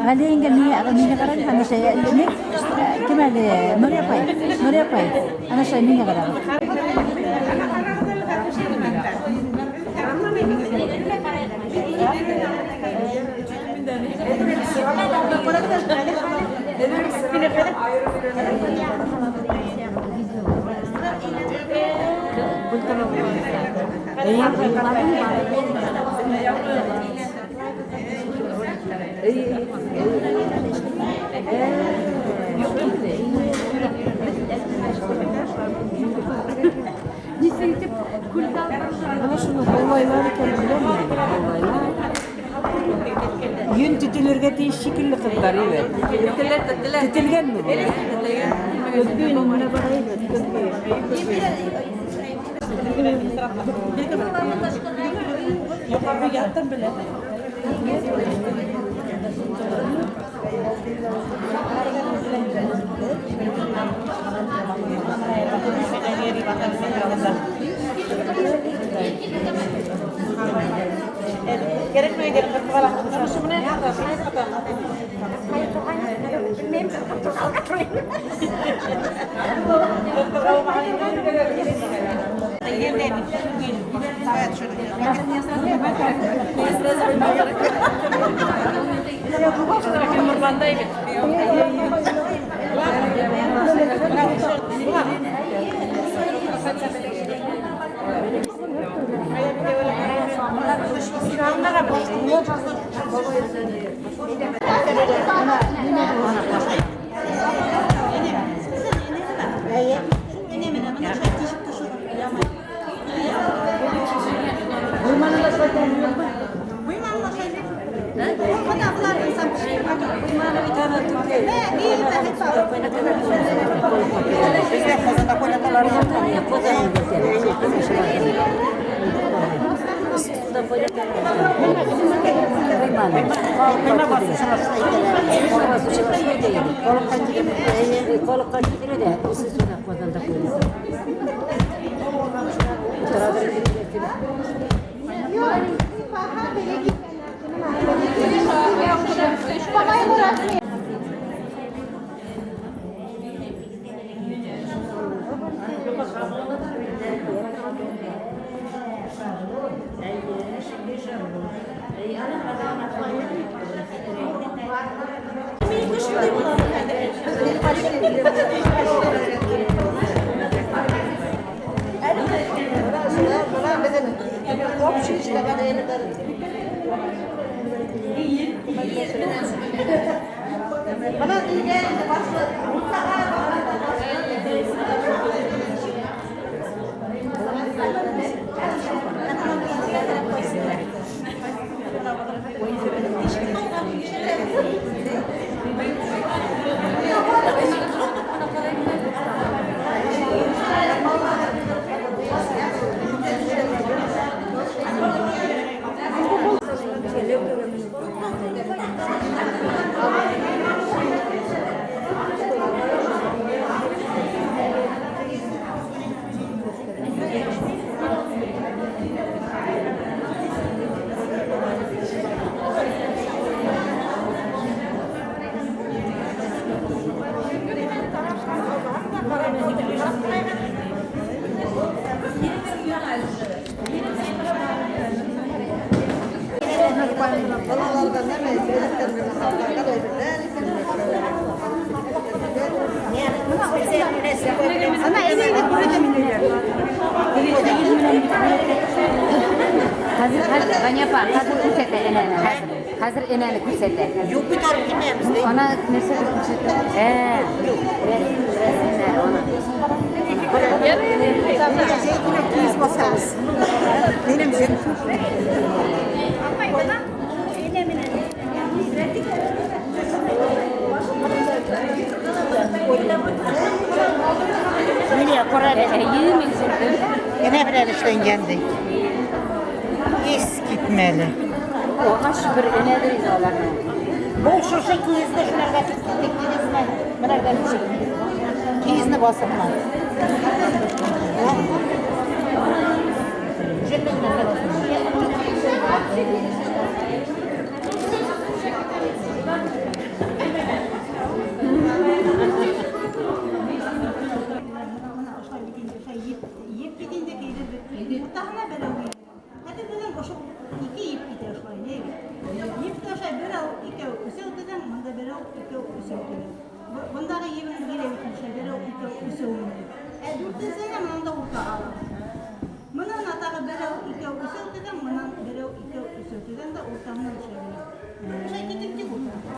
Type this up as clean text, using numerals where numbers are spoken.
Haliin kami karan ano saya ini kemana Nuriapai ano saya ini karan Ama şunu olayları kendine yün tütülürge değiş şekilli kızlar evet. Tütülgen mi bu? Tütülgen mi? Yattım bile. Gerekmiyor gerekmiyor falan. Şunu ne yapacağız? Hazır eneni kürsete. Yok bir tane bilmemiz. Ona neresi kürsete? Resimler ona. Biz basalım. Benim için. Nereye Kore'de? Yine bir işten geldik. Es gitmeli. Ona şükür enedir izalarına. Bol şurşa kıyızda şunlarga tekledesine bunlardan kıyızını basıplar. Yiyip gidince gelir. Muhtemelen böyle oluyor. Hadi dedim o şu iki yiyip gidiyor şu an. Yiyip de şey böyle iki usul dedim. Bunda böyle iki usul dedim. Bunda da yiyip gidiyor şey böyle iki usul dedim. Dört desene bunda orta alalım. Buna natağı böyle iki usul dedim. Buna böyle iki usul dedim de ortamda şey. Şey gidip